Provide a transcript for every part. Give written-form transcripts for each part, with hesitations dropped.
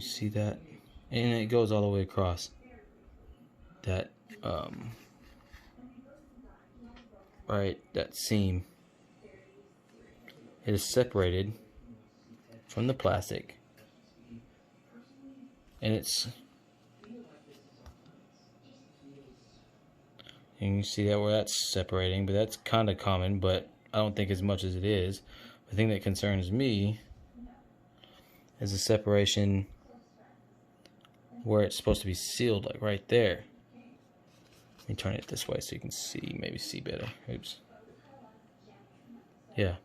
You see that? And it goes all the way across. That right, that seam. It is separated from the plastic, and and you see that where that's separating, but that's kind of common, but I don't think as much as it is. The thing that concerns me is the separation where it's supposed to be sealed, like right there. Let me turn it this way so you can see, maybe see better. Oops. Yeah.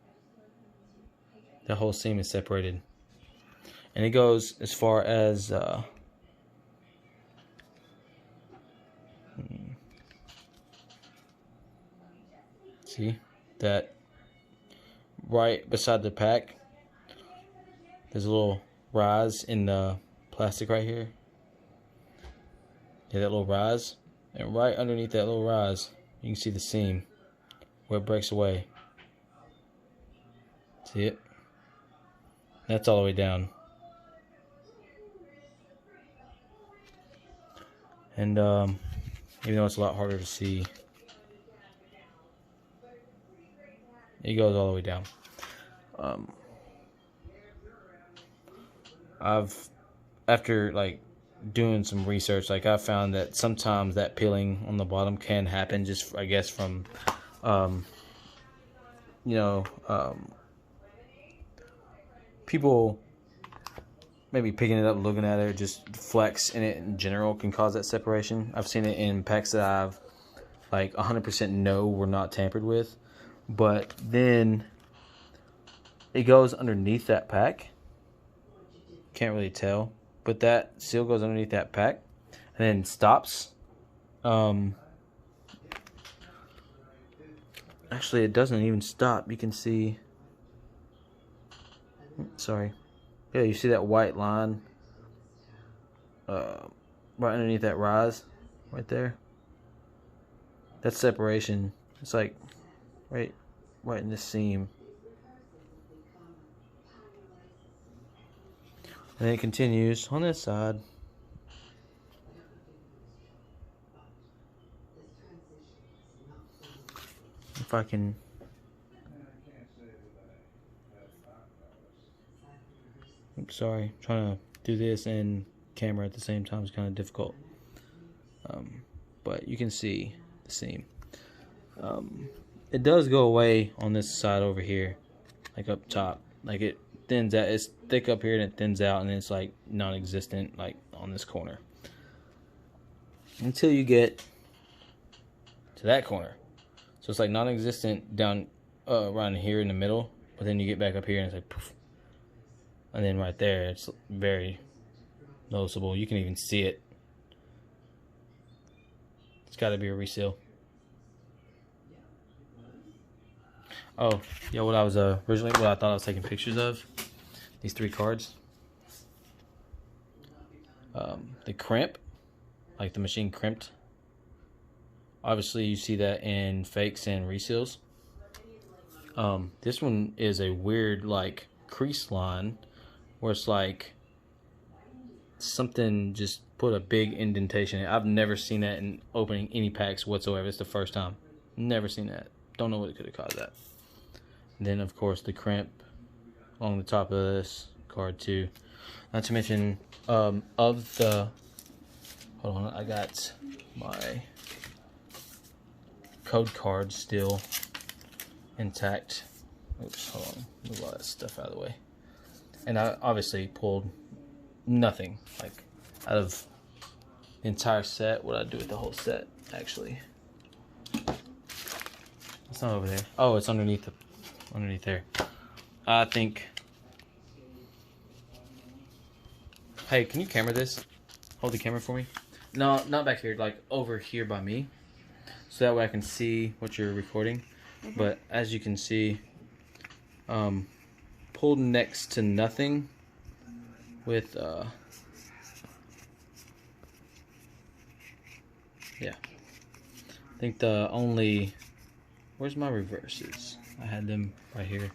That whole seam is separated. And it goes as far as see that right beside the pack, there's a little rise in the plastic right here. Yeah, that little rise. And right underneath that little rise, you can see the seam where it breaks away. See it? That's all the way down. And even though it's a lot harder to see, it goes all the way down. After like doing some research, like I found that sometimes that peeling on the bottom can happen just, I guess, from people maybe picking it up, looking at it, just flex in it in general can cause that separation. I've seen it in packs that I've like 100% know were not tampered with, but then it goes underneath that pack. Can't really tell, but that seal goes underneath that pack and then stops. Actually, it doesn't even stop. You can see, sorry, yeah, you see that white line right underneath that rise right there. That's separation. It's like right in this seam. And then it continues on this side. If I can, oops, sorry, trying to do this and camera at the same time is kind of difficult. But you can see the seam. It does go away on this side over here, like up top. Like it thins out. It's thick up here and it thins out, and then it's like non-existent, like on this corner, until you get to that corner. So it's like non-existent down around here in the middle, but then you get back up here and it's like poof. And then right there, it's very noticeable. You can even see it. It's got to be a reseal. Oh, yeah, what I was originally, what I thought I was taking pictures of, these 3 cards. The crimp, like the machine crimped. Obviously, you see that in fakes and reseals. This one is a weird, like, crease line where it's like something just put a big indentation in it. I've never seen that in opening any packs whatsoever. It's the first time. Never seen that. Don't know what could have caused that. And then, of course, the crimp along the top of this card, too. Not to mention, of the... Hold on, I got my code card still intact. Oops, hold on. Move all that stuff out of the way. And I obviously pulled nothing, like, out of the entire set. What I'd do with the whole set, actually. It's not over there. Oh, it's underneath there. I think. Hey, can you camera this? Hold the camera for me. No, not back here. Like over here by me, so that way I can see what you're recording. Mm-hmm. But as you can see, pulled next to nothing. With yeah. I think the only. Where's my reverses? I had them right here.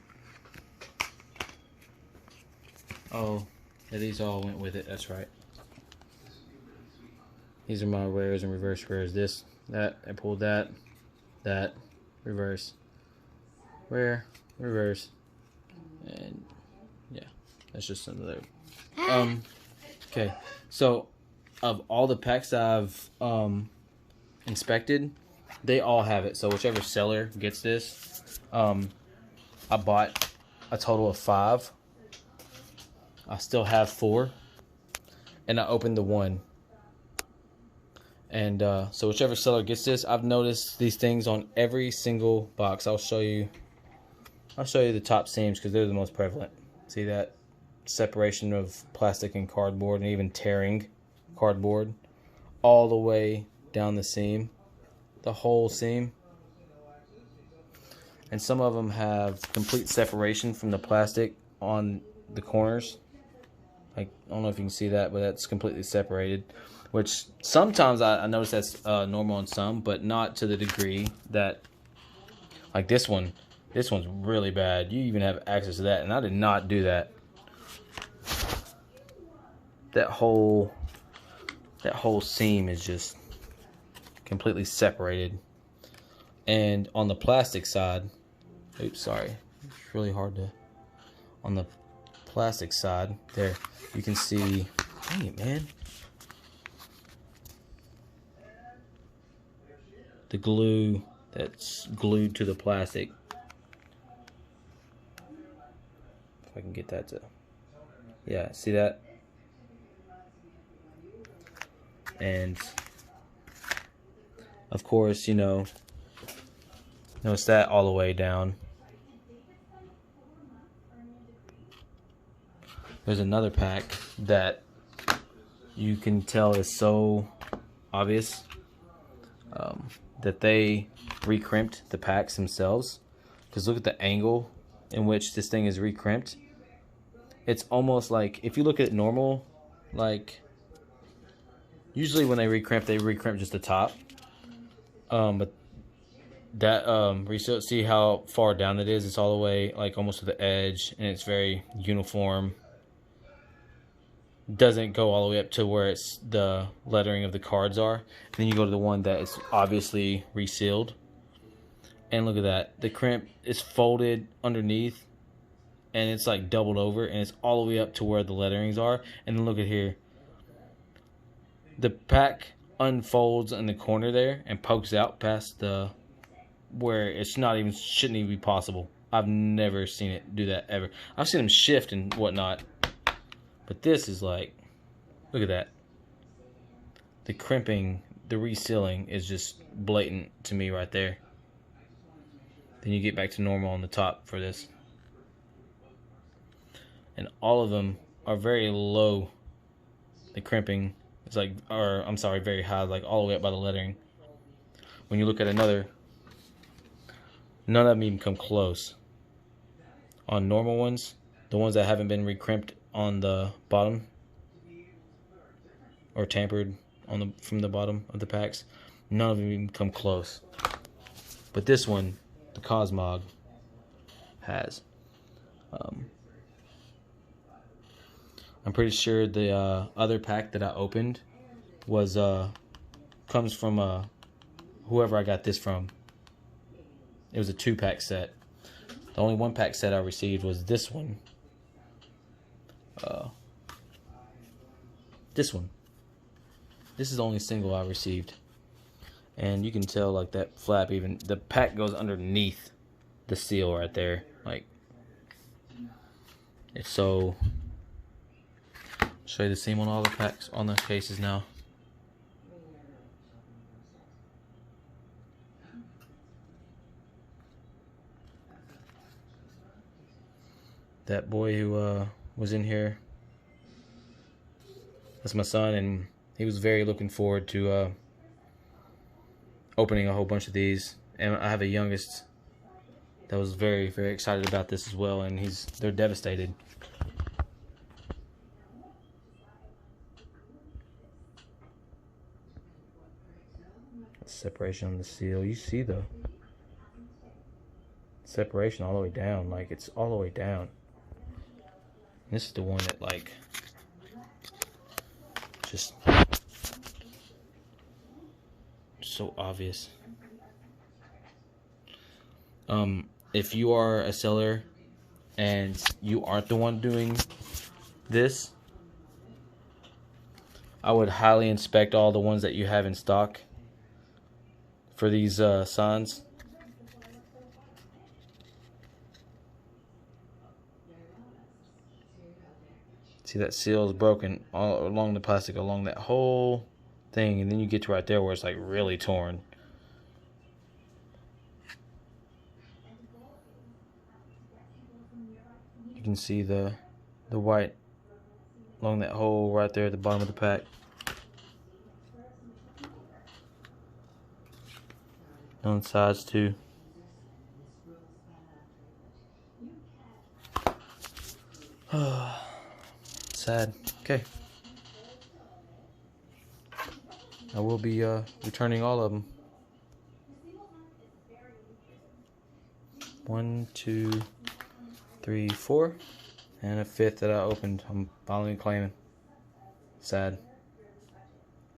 Oh, Yeah, these all went with it. That's right. These are my rares and reverse rares. This, that, I pulled that, reverse, rare, reverse, and yeah, that's just another. Okay, so of all the packs I've inspected, they all have it. So whichever seller gets this, I bought a total of 5. I still have 4, and I opened the 1. And so whichever seller gets this, I've noticed these things on every single box. I'll show you the top seams because they're the most prevalent. See that separation of plastic and cardboard, and even tearing cardboard all the way down the seam, the whole seam. And some of them have complete separation from the plastic on the corners. Like, I don't know if you can see that, but that's completely separated. Which sometimes I notice that's normal in some, but not to the degree that, like this one. This one's really bad. You even have access to that, and I did not do that. That whole seam is just completely separated. And on the plastic side, oops, sorry, it's really hard to. On the plastic side, there you can see. Dang it, man. The glue that's glued to the plastic. If I can get that to, yeah, see that? And of course, you know, notice that all the way down. There's another pack that you can tell is so obvious. That they recrimped the packs themselves, because look at the angle in which this thing is recrimped. It's almost like, if you look at normal, like usually when they recrimp just the top, but that reseal, see how far down it is? It's all the way like almost to the edge, and it's very uniform. Doesn't go all the way up to where it's the lettering of the cards are. And then you go to the one that is obviously resealed, and look at that, the crimp is folded underneath, and it's like doubled over, and it's all the way up to where the letterings are. And then look at here, the pack unfolds in the corner there and pokes out past the where it's not even, shouldn't even be possible. I've never seen it do that ever. I've seen them shift and whatnot, but this is like, look at that. The crimping, the resealing is just blatant to me right there. Then you get back to normal on the top for this. And all of them are very low. The crimping is like, or I'm sorry, very high, like all the way up by the lettering. When you look at another, none of them even come close. On normal ones, the ones that haven't been recrimped on the bottom or tampered on the from the bottom of the packs, none of them even come close. But this one, the Cosmog, has. I'm pretty sure the other pack that I opened was comes from whoever I got this from. It was a 2-pack set. The only 1-pack set I received was this one. This one. This is the only single I received. And you can tell, like, that flap, even the pack goes underneath the seal right there. Like, it's so. Show you the seam on all the packs, on the cases now. That boy who was in here, that's my son, and he was very looking forward to opening a whole bunch of these. And I have a youngest that was very, very excited about this as well, and they're devastated. Separation on the seal. You see the separation all the way down. Like, it's all the way down. This is the one that, like, Just so obvious. If you are a seller and you aren't the one doing this, I would highly inspect all the ones that you have in stock for these signs. See, that seal is broken all along the plastic, along that whole thing, and then you get to right there where it's like really torn. You can see the white along that hole right there at the bottom of the pack. On the sides too. Sad. Okay. I will be returning all of them. 1, 2, 3, 4, and a fifth that I opened. I'm finally claiming. Sad.